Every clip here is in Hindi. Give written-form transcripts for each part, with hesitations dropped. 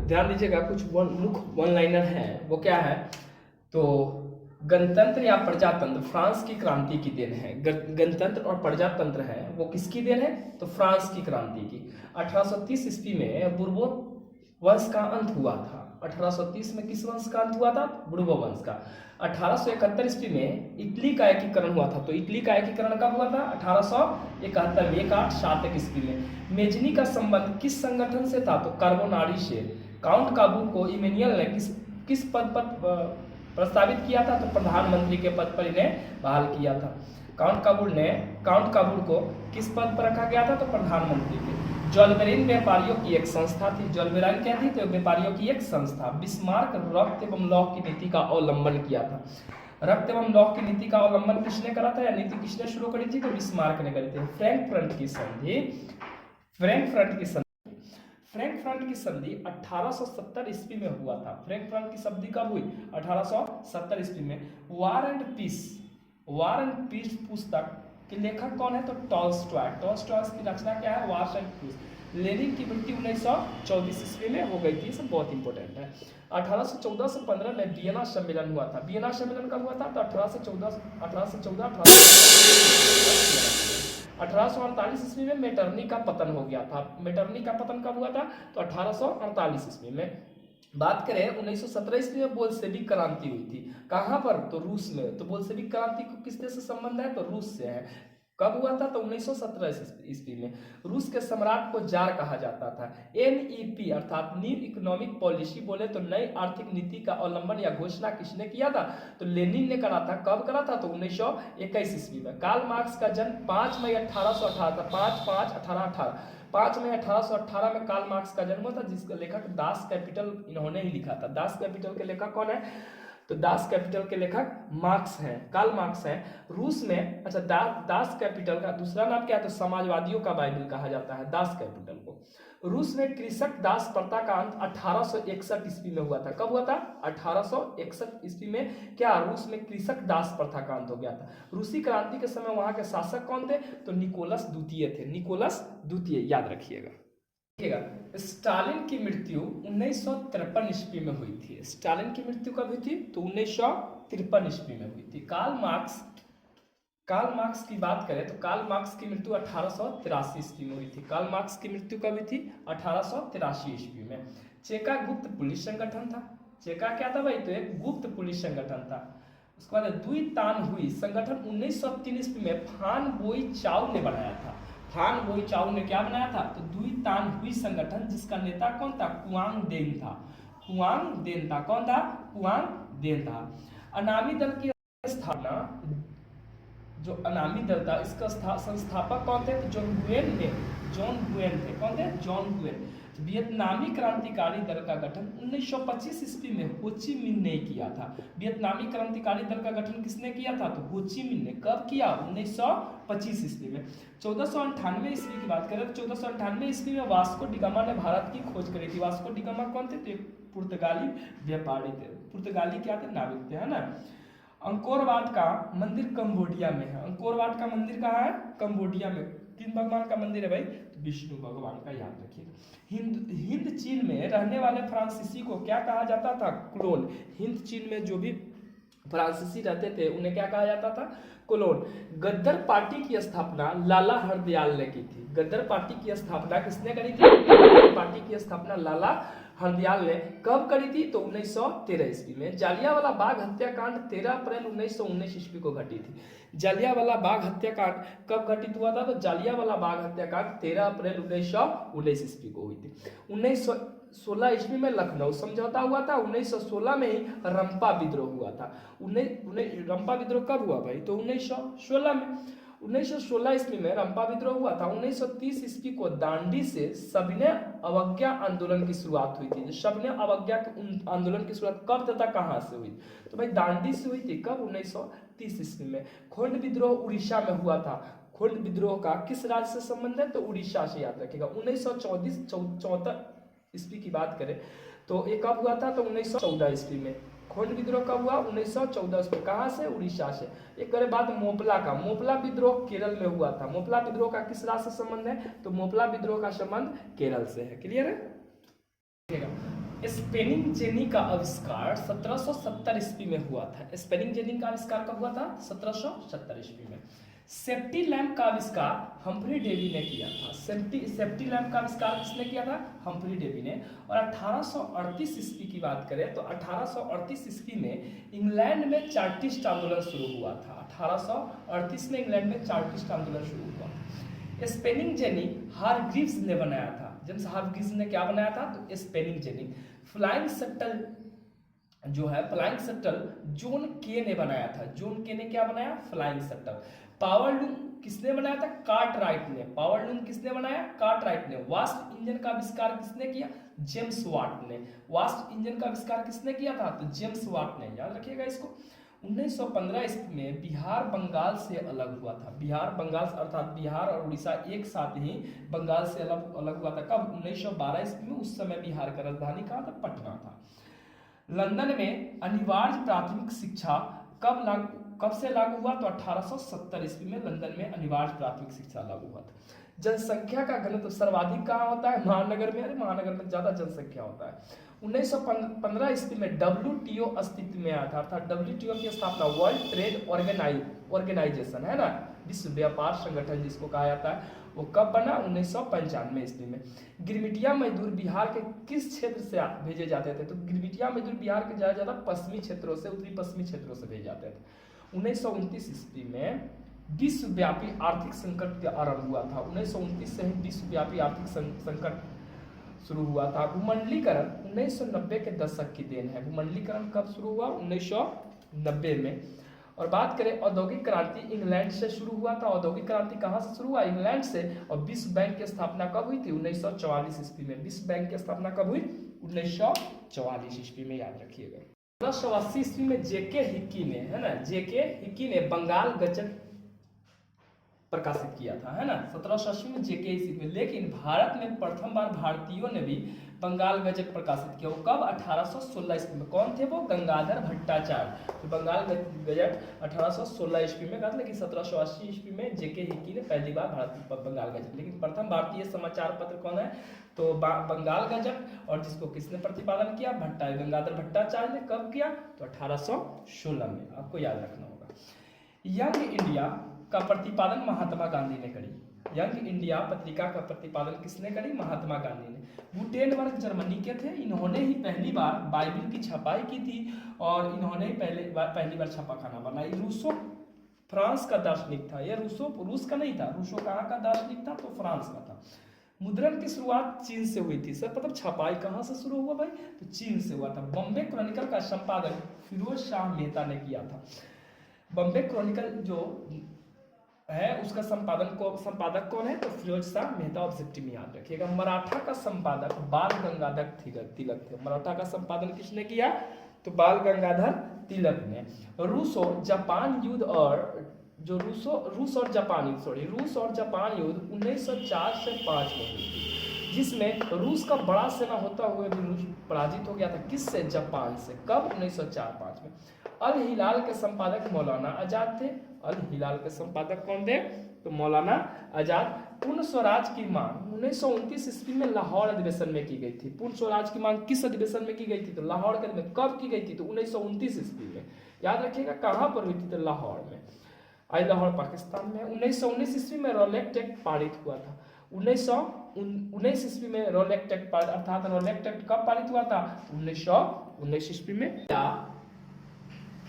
ध्यान दीजिएगा, कुछ मुख्य वन लाइनर है। वो क्या है? तो गणतंत्र या प्रजातंत्र फ्रांस की क्रांति की देन है। गणतंत्र और प्रजातंत्र है वो किसकी देन है? तो फ्रांस की क्रांति की। 1830 ईस्वी में बुर्बो वंश का अंत हुआ था। 1830 में किस वंश का अंत हुआ था? बुर्बो वंश का। 1871 ईस्वी में इटली का एकीकरण हुआ था। तो इटली का एकीकरण कब हुआ था? 1871 में 1871 ईस्वी में। मेजनी का संबंध किस संगठन से था? तो कार्बोनारी से। काउंट काबूल को इमेनियल ने किस पद पर प्रस्तावित किया था? तो प्रधानमंत्री के पद पर इन्हें बहाल किया था। काउंट काबूल को किस पद पर रखा गया था? तो प्रधानमंत्री के। जोल्बेरिन व्यापारियों की एक संस्था थी। जोल्बेरिन क्या थी? तो व्यापारियों की एक संस्था। बिस्मार्क रक्त एवं लौह की नीति का अवलंबन किया था। रक्त एवं लौह की नीति का अवलंबन किसने करा था, या नीति किसने शुरू करी थी? तो बिस्मार्क ने करी थी। फ्रैंकफर्ट की संधि 1870 ईस्वी में हुआ था। फ्रैंकफर्ट की संधि कब हुई? 1870 ईस्वी में। वार एंड पीस पुस्तक के लेखक कौन है? तो टॉलस्टॉय की रचना क्या है? War and piece. लेनिन की मृत्यु 1924 ईस्वी में हो गई थी। सब बहुत इंपॉर्टेंट है। 1814 से 15 में वियना सम्मेलन हुआ था। वियना सम्मेलन कब हुआ था? तो 1848 ईस्वी में मेटरनी का पतन हो गया था। मेटरनी का पतन कब हुआ था? तो 1848 ईस्वी में। बात करें 1917 ईस्वी में बोल्शेविक क्रांति हुई थी। कहां पर? तो रूस में। तो बोल्शेविक क्रांति को किस देश से संबंध है? तो रूस से है। कब हुआ था? तो 1917 ईस्वी में। रूस के सम्राट को जार कहा जाता था। NEP अर्थात न्यू इकोनॉमिक पॉलिसी बोले तो नई आर्थिक नीति का अवलंबन या घोषणा किसने किया था? तो लेनिन ने करा था। कब करा था? तो 1921 ईस्वी में। कार्ल मार्क्स का जन्म 5 मई 1818 था। 5 मई 1818 में कार्ल मार्क्स का जन्म हुआ था, जिसका लेखक दास कैपिटल इन्होंने ही लिखा था। दास कैपिटल के लेखक कौन है? तो दास कैपिटल के लेखक मार्क्स हैं, कार्ल मार्क्स हैं। रूस में अच्छा दास कैपिटल का दूसरा नाम क्या है? तो समाजवादियों का बाइबल कहा जाता है दास कैपिटल को। रूस में कृषक दास प्रथा का अंत 1861 ईस्वी में हुआ था। कब हुआ था? 1861 ईस्वी में क्या रूस में कृषक दास प्रथा का अंत हो गया था। रूसी क्रांति के समय वहां के शासक कौन थे? तो निकोलस द्वितीय थे। निकोलस द्वितीय याद रखिएगा। स्टालिन की मृत्यु 1953 ईस्वी में हुई थी। स्टालिन की मृत्यु कब हुई थी? तो 1953 ईस्वी में हुई थी। कार्ल मार्क्स की बात करें तो कार्ल मार्क्स की मृत्यु 1883 ईस्वी में हुई थी। कार्ल मार्क्स की मृत्यु कब हुई थी? 1883 ईस्वी में। चेका गुप्त पुलिस संगठन था। चेका क्या था भाई? तो एक गुप्त पुलिस संगठन था। उसके बाद द्वितान हुई संगठन 1903 ईस्वी में फान बोई चाउ ने बनाया था। फान बोई चाउ ने क्या बनाया था? तो द्वितान हुई संगठन, जिसका नेता कौन था? कुआंग देन था। कौन था? कुआंग देन था। अनामी दल की स्थापना, जो अनामी दल था इसका संस्थापक कौन थे? तो जॉन गुयेन थे। कौन थे? John Nguyen. वियतनामी क्रांतिकारी दल का गठन 1925 ईस्वी में हो ची मिन्ह ने किया था। वियतनामी क्रांतिकारी दल का गठन किसने किया था? तो हो ची मिन्ह ने। कब किया? 1925 ईस्वी में। 1498 ईस्वी की बात करें तो 1498 ईस्वी में वास्को डिगामा ने भारत की खोज करी थी। वास्को डिगामा कौन थे? तो एक पुर्तगाली व्यापारी थे। पुर्तगाली क्या थे? नाविक थे, है ना। अंकोर वाट का मंदिर कंबोडिया में है। अंकोर वाट का मंदिर कहाँ है? कंबोडिया में। किन भगवान का मंदिर है भाई? तो विष्णु भगवान का, याद रखिए। हिंद चीन में रहने वाले फ्रांसीसी को क्या कहा जाता था? क्लोन। हिंद चीन में जो भी फ्रांसीसी रहते थे उन्हें क्या कहा जाता था? क्लोन। गद्दर पार्टी की स्थापना लाला हरदयाल ने की थी। गद्दर पार्टी की स्थापना किसने करी थी? गद्दर पार्टी की स्थापना लाला हरदयाल ने कब करी थी? तो 1913 ईस्वी में। जालियांवाला बाग हत्याकांड 13 अप्रैल 1919 ईस्वी को घटी थी। जालियांवाला बाग हत्याकांड कब घटित हुआ था? तो जालियांवाला बाग हत्याकांड 13 अप्रैल 1919 ईस्वी को हुई थी। 1916 ईस्वी में लखनऊ समझौता हुआ था। 1916 में ही रंपा विद्रोह हुआ था। रंपा विद्रोह कब हुआ भाई? तो 1916 में। 1916 ईस्वी में रंपा विद्रोह हुआ था। 1930 ईस्वी को दांडी से सविनय अवज्ञा आंदोलन की शुरुआत हुई थी। सविनय अवज्ञा आंदोलन की शुरुआत कब तथा कहां से हुई? तो भाई दांडी से हुई थी। कब? 1930 ईस्वी में। खोंड विद्रोह उड़ीसा में हुआ था। खोंड विद्रोह का किस राज्य से संबंध है? तो उड़ीसा से, याद रखिएगा। 1934 ईस्वी की बात करें तो ये कब हुआ था? तो 1914 ईस्वी में। खोंड विद्रोह कब हुआ? 1914 में। कहां से? उड़ीसा से। एक करे बात मोपला का। मोपला विद्रोह केरल में हुआ था। मोपला विद्रोह का किस राज्य से संबंध है? तो मोपला विद्रोह का संबंध केरल से है। क्लियर है? स्पेनिंग जेनी का आविष्कार 1770 ईस्वी में हुआ था। स्पेनिंग जेनी का आविष्कार कब हुआ था? 1770 ईस्वी में। सेफ्टी लैम्प का आविष्कार हम्फ्री डेवी ने किया था। सेफ्टी लैम्प का आविष्कार किसने किया था? हम्फ्री डेवी ने। और 1838 ईस्वी की बात करें तो 1838 ईस्वी में इंग्लैंड में चार्टिस्ट आंदोलन शुरू हुआ था। 1838 में इंग्लैंड में चार्टिस्ट आंदोलन शुरू हुआ था। स्पेनिंग जेनी हारग्रीव्स ने बनाया था। जेम्स हारग्रीव्स ने क्या बनाया था? तो स्पेनिंग जेनी। फ्लाइंग शटल जो है, फ्लाइंग शटल जॉन के ने बनाया था। जॉन के ने क्या बनाया? Flying shuttle. पावर लूम किसने बनाया था? कार्टराइट ने। पावर लूम किसने बनाया? कार्टराइट ने। वास्प इंजन का आविष्कार किसने किया? जेम्स वाट ने। वास्प इंजन का आविष्कार किसने किया था? तो जेम्स वाट ने। याद रखिएगा इसको। 1915 ईस्वी में बिहार बंगाल से अलग हुआ था। बिहार बंगाल अर्थात बिहार और उड़ीसा एक साथ ही बंगाल से अलग हुआ था। कब? 1912 ईस्वी में। उस समय बिहार का राजधानी कहाँ था? पटना था। लंदन में अनिवार्य प्राथमिक शिक्षा कब से लागू हुआ? तो 1870 ईस्वी में लंदन में अनिवार्य प्राथमिक शिक्षा लागू हुआ था। जनसंख्या का घनत्व सर्वाधिक कहाँ होता है? महानगर में। अरे महानगर में ज्यादा जनसंख्या होता है। 1915 ईस्वी में WTO अस्तित्व में आया था। अर्थात WTO की स्थापना वर्ल्ड ट्रेड ऑर्गेनाइजेशन है ना, विश्व व्यापार संगठन जिसको कहा जाता है, वो कब बना? 1995 ईस्वी में। गिरमिटिया मजदूर बिहार के किस क्षेत्र से भेजे जाते थे? तो गिरमिटिया मजदूर बिहार के ज्यादा पश्चिमी क्षेत्रों से, उत्तरी पश्चिमी क्षेत्रों से भेजे जाते थे। 1929 ईस्वी में विश्वव्यापी आर्थिक संकट का आरंभ हुआ था। 1929 से ही विश्वव्यापी आर्थिक संकट शुरू हुआ था। भूमंडलीकरण 1990 के दशक की देन है। भूमंडलीकरण कब शुरू हुआ? 1990 में। और बात करें औद्योगिक क्रांति, इंग्लैंड से शुरू हुआ था। औद्योगिक क्रांति कहाँ से शुरू हुआ? इंग्लैंड से। और विश्व बैंक की स्थापना कब हुई थी? 1944 ईस्वी में। विश्व बैंक की स्थापना कब हुई? 1944 ईस्वी में। याद रखिएगा। 1780 ईस्वी में जेके हिक्की ने, है ना, जेके हिक्की ने बंगाल गजट प्रकाशित किया था, है ना, 1780 में जेके ईस्वी में। लेकिन भारत में प्रथम बार भारतीयों ने भी बंगाल गजट प्रकाशित किया। वो कब? 1816 ईस्वी में। कौन थे वो? गंगाधर भट्टाचार्य। तो बंगाल गजट 1816 ईस्वी में, लेकिन 1780 ईस्वी में जेके हिक्की ने पहली बार बंगाल गजट। लेकिन प्रथम भारतीय समाचार पत्र कौन है? तो बंगाल गजट। और जिसको किसने प्रतिपादन किया? गंगाधर भट्टाचार्य ने। कब किया? तो 1816 में। आपको याद रखना होगा। यंग इंडिया का प्रतिपादन महात्मा गांधी ने करी। यंग इंडिया पत्रिका का प्रतिपादन किसने करी? महात्मा गांधी ने। गुटेनबर्ग जर्मनी के थे। इन्होंने ही पहली बार बाइबिल की छपाई की थी और इन्होंने पहली बार छापाखाना बनाई। रूसो फ्रांस का दार्शनिक था। यह रूस का नहीं था। रूसो कहाँ का दार्शनिक था? तो फ्रांस का था। मुद्रण की शुरुआत चीन से हुई थी। सर मतलब छपाई कहाँ से शुरू हुआ भाई? तो चीन से हुआ था। बॉम्बे क्रॉनिकल का संपादन फिरोज शाह मेहता ने किया था। बॉम्बे क्रॉनिकल जो है उसका संपादक कौन है? तो फिरोज शाह मेहता। ऑब्जेक्टिव में याद रखिएगा। मराठा का संपादक बाल गंगाधर तिलक थे। मराठा का संपादन किसने किया? तो बाल गंगाधर तिलक ने। रूस और जापान युद्ध और रूस और जापान युद्ध 1904 से 5 में हुई थी, जिसमें रूस का बड़ा सेना होता हुए भी रूस पराजित हो गया था। किससे? जापान से। कब? 1904-5 में। अल हिलाल के संपादक मौलाना आजाद थे। अल हिलाल के संपादक कौन थे? तो मौलाना आजाद। पूर्ण स्वराज की मांग 1929 ईस्वी में लाहौर अधिवेशन में की गई थी। पूर्ण स्वराज की मांग किस अधिवेशन में की गई थी? तो लाहौर के में। कब की गई थी? तो 1929 ईस्वी में। याद रखिएगा कहाँ पर हुई थी? तो लाहौर में। आई लाहौर पाकिस्तान में। 1919 ईस्वी में रोलेक्ट एक्ट पारित हुआ था। 1919 ईस्वी में रोलेक्ट एक्ट अर्थात रोलेक्ट एक्ट कब पारित हुआ था? 1919 ईस्वी में।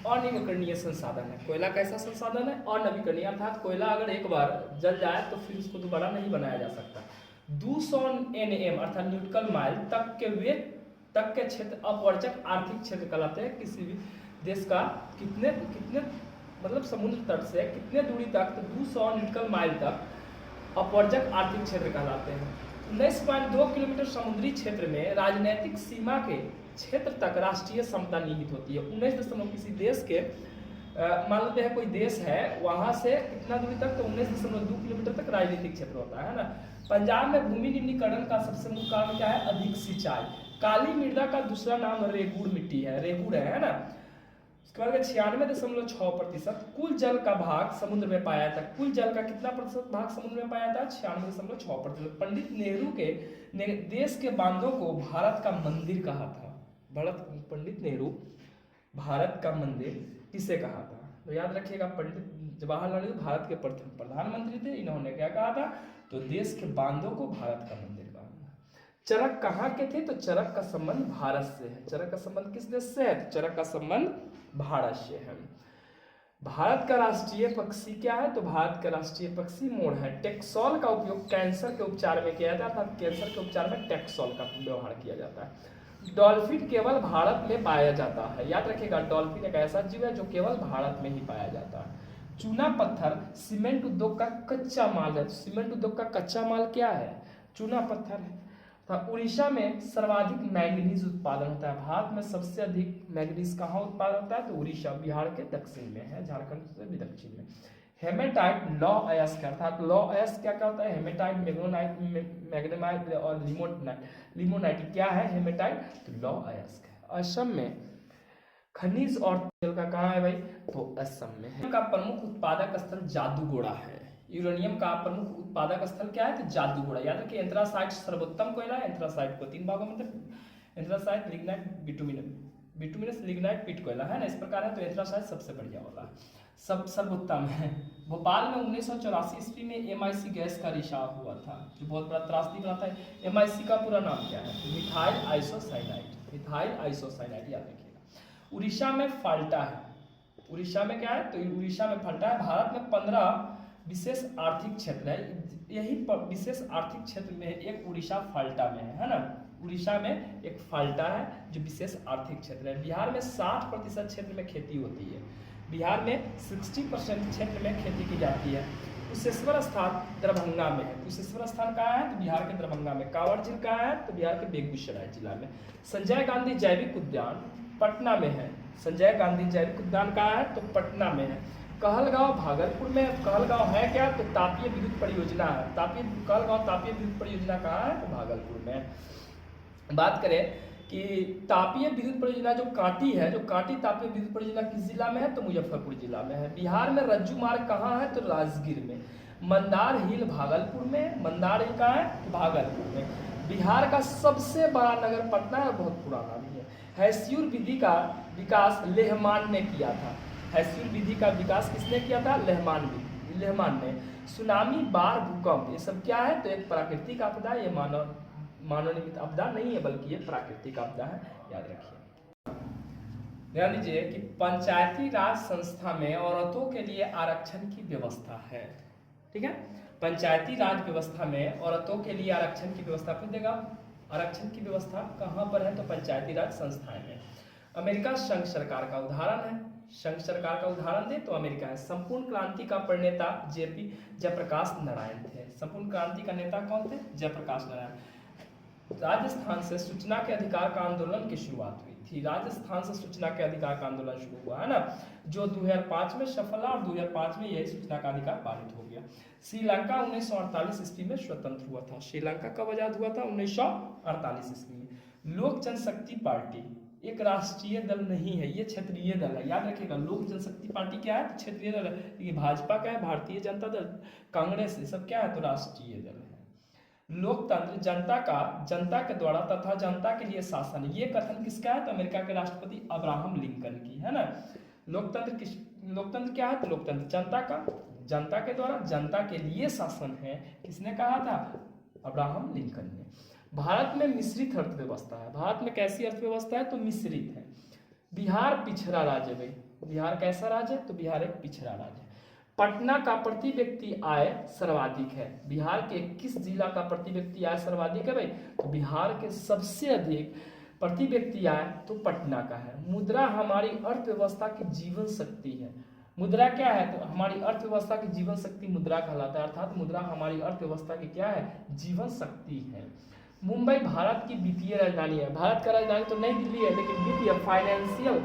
अनवीकरणीय संसाधन है। कोयला कैसा संसाधन है? अनवीकरणीय अर्थात कोयला अगर एक बार जल जाए तो फिर उसको दोबारा नहीं बनाया जा सकता। 200 NM अर्थात न्यूटिकल माइल तक के क्षेत्र अपवर्जक आर्थिक क्षेत्र कहलाते हैं। किसी भी देश का कितने मतलब समुद्र तट से कितने दूरी तक? तो 200 न्यूटिकल माइल तक अपवर्जक आर्थिक क्षेत्र कहलाते हैं। 19.2 किलोमीटर समुद्री क्षेत्र में राजनीतिक सीमा के क्षेत्र तक राष्ट्रीय समता निहित होती है। 19 किसी देश के मान लेते हैं कोई देश है, वहां से कितना दूरी तक? तो 19.2 किलोमीटर तक राजनीतिक क्षेत्र होता है ना। पंजाब में भूमि निम्नीकरण का सबसे मुख्य कारण क्या है? अधिक सिंचाई। काली मृदा का दूसरा नाम रेगुड़ मिट्टी है। रेगुड़ है ना। उसके बाद 96.6%। कुल जल का भाग समुद्र में पाया जाता है। कुल जल का कितना प्रतिशत भाग समुद्र में पाया जाता है? 96.6%। पंडित नेहरू के देश के बांधों को भारत का मंदिर कहा था। पंडित नेहरू भारत का मंदिर किसे कहा था? तो याद रखिएगा, पंडित जवाहरलाल नेहरू भारत के प्रथम प्रधानमंत्री थे। इन्होंने क्या कहा था? तो देश के बांधों को भारत का मंदिर कहा। चरक कहाँ के थे? तो चरक का संबंध भारत से है। चरक का संबंध किस देश से है? तो चरक का संबंध भारत से है। भारत का राष्ट्रीय पक्षी क्या है? तो भारत का राष्ट्रीय पक्षी मोर है। टेक्सोल का उपयोग कैंसर के उपचार में किया जाता है, अर्थात कैंसर के उपचार में टेक्सोल का व्यवहार किया जाता है। डॉल्फिन केवल भारत में पाया जाता है। याद रखिएगा, डॉल्फिन एक ऐसा जीव है जो केवल भारत में ही पाया जाता है। चूना पत्थर सीमेंट उद्योग का कच्चा माल है। सीमेंट उद्योग का कच्चा माल क्या है? चूना पत्थर है। उड़ीसा में सर्वाधिक मैंगनीज उत्पादन होता है। भारत में सबसे अधिक मैंगनीज कहाँ उत्पादन होता है? तो उड़ीसा, बिहार के दक्षिण में है, झारखंड से भी दक्षिण में। हेमेटाइट लॉ अयस्क, अर्थात लॉ अयस्क क्या क्या होता है? हेमेटाइट, मैग्नेमाइट और लिमोनाइट क्या है? हेमेटाइट, तो लॉ अयस्क है। असम में खनिज और तेल का कहाँ है भाई? तो असम में है। का प्रमुख उत्पादक स्थल जादूगोड़ा है। यूरेनियम का प्रमुख उत्पादक स्थल क्या है? तो जादूगोड़ा। याद रखिए, एंथ्रासाइट सर्वोत्तम कोयला है। एंथ्रासाइट को 3 भागों में, एंथ्रासाइट, लिग्नाइट, बिटुमिनस, लिग्नाइट, पिट कोयला है ना, इस प्रकार है। तो एंथ्रासाइट सबसे बढ़िया वाला, सब सर्वोत्तम है। भोपाल में 1984 ईस्वी में MIC गैस का रिसाव हुआ था, जो बहुत बड़ा त्रासदी बना था। MIC का पूरा नाम क्या है? तो मिथाइल आइसोसाइनाइड। मिथाइल आइसोसाइनाइड याद रखिएगा। उड़ीसा में फाल्टा है। उड़ीसा में क्या है? तो उड़ीसा में फाल्टा है। भारत में 15 विशेष आर्थिक क्षेत्र है। यही विशेष आर्थिक क्षेत्र में एक उड़ीसा फाल्टा में है ना। उड़ीसा में एक फाल्टा है जो विशेष आर्थिक क्षेत्र है। बिहार में 60% क्षेत्र में खेती होती है। बिहार में 60% क्षेत्र में खेती की जाती है। कुशेश्वर स्थान दरभंगा में है। कुशेश्वर स्थान कहाँ है? तो बिहार के दरभंगा में। कांवड़ झील कहाँ है? तो बिहार के बेगूसराय जिला में। संजय गांधी जैविक उद्यान पटना में है। संजय गांधी जैविक उद्यान कहाँ है? तो पटना में है। कहलगांव भागलपुर में। कहलगांव है क्या? तो तापीय विद्युत परियोजना है। कहलगांव तापीय विद्युत परियोजना कहाँ है? तो भागलपुर में। बात करें कि तापीय विद्युत परियोजना जो कांटी है, जो कांटी तापीय विद्युत परियोजना किस जिला में है? तो मुजफ्फरपुर जिला में है। बिहार में रज्जू मार्ग कहाँ है? तो राजगीर में। मंदार हिल भागलपुर में। मंदार हिल कहाँ है? तो भागलपुर में। बिहार का सबसे बड़ा नगर पटना है, बहुत पुराना भी है। हैस्यूर विधि का विकास लेहमान ने किया था। हैस्यूर विधि का विकास किसने किया था? लेहमान ने। सुनामी, बाढ़, भूकंप, ये सब क्या है? तो एक प्राकृतिक आपदा है। ये मानव निर्मित आपदा नहीं है, बल्कि ये प्राकृतिक आपदा है, याद रखिए। ध्यान दीजिए कि पंचायती राज संस्था में औरतों के लिए आरक्षण की व्यवस्था है। ठीक है, पंचायती राज व्यवस्था में औरतों के लिए आरक्षण की व्यवस्था फिर देगा। आरक्षण की व्यवस्था कहाँ पर है? तो पंचायती राज संस्थाएं में। अमेरिका संघ सरकार का उदाहरण है। संघ सरकार का उदाहरण दे तो अमेरिका है। संपूर्ण क्रांति का प्रणेता जयप्रकाश नारायण थे। संपूर्ण क्रांति का नेता कौन थे? जयप्रकाश नारायण। राजस्थान से सूचना के अधिकार का आंदोलन की शुरुआत हुई थी। राजस्थान से सूचना के अधिकार का आंदोलन शुरू हुआ है ना, जो 2005 में सफल हुआ और 2005 में यही सूचना का अधिकार पारित हो गया। श्रीलंका 1948 ईस्वी में स्वतंत्र हुआ था। श्रीलंका कब आजाद हुआ था? 1948 ईस्वी में। लोक जनशक्ति पार्टी एक राष्ट्रीय दल नहीं है, ये क्षेत्रीय दल है। याद रखिएगा, लोक जनशक्ति पार्टी क्या है? तो क्षेत्रीय दल है। ये भाजपा क्या है? भारतीय जनता दल, कांग्रेस, ये सब क्या है? तो राष्ट्रीय दल है। लोकतंत्र जनता के द्वारा तथा जनता के लिए शासन, ये कथन किसका है? तो अमेरिका के राष्ट्रपति अब्राहम लिंकन की है ना। लोकतंत्र क्या है? तो लोकतंत्र जनता के द्वारा जनता के लिए शासन है। किसने कहा था? अब्राहम लिंकन ने। भारत में मिश्रित अर्थव्यवस्था है। भारत में कैसी अर्थव्यवस्था है? तो मिश्रित है। बिहार पिछड़ा राज्य है। बिहार कैसा राज्य है? तो बिहार एक पिछड़ा राज्य है। पटना का प्रति व्यक्ति आय सर्वाधिक है। बिहार के किस जिला का प्रति व्यक्ति आय सर्वाधिक है भाई? तो बिहार के सबसे अधिक प्रति व्यक्ति आय तो पटना का है। मुद्रा हमारी अर्थव्यवस्था की जीवन शक्ति है। मुद्रा क्या है? तो हमारी अर्थव्यवस्था की जीवन शक्ति मुद्रा कहलाता है, अर्थात मुद्रा हमारी अर्थव्यवस्था की क्या है? जीवन शक्ति है। मुंबई भारत की वित्तीय राजधानी है। भारत का राजधानी तो नई दिल्ली है, लेकिन वित्तीय फाइनेंशियल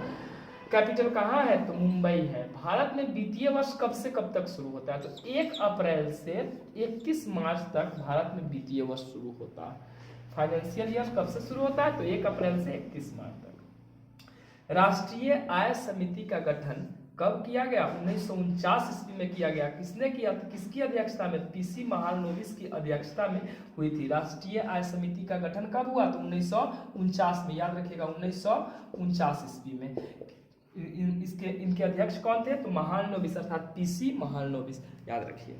कैपिटल कहाँ है? तो मुंबई है। भारत में वित्तीय वर्ष कब से कब तक शुरू होता है? तो 1 अप्रैल से 31 मार्च तक भारत में वित्तीय वर्ष शुरू होता है। फाइनेंशियल ईयर कब से शुरू होता है? तो 1 अप्रैल से 31 मार्च तक। राष्ट्रीय आय समिति का गठन कब किया गया? 1949 ईस्वी में किया गया। किसने किया? किसकी अध्यक्षता में? पीसी महालनोबिस की अध्यक्षता में हुई थी। राष्ट्रीय आय समिति का गठन कब हुआ? तो 1949 में, याद रखिएगा 1949 ईस्वी में। इनके अध्यक्ष कौन थे? तो महालनोबिस अर्थात पीसी महालनोबिस, याद रखिए।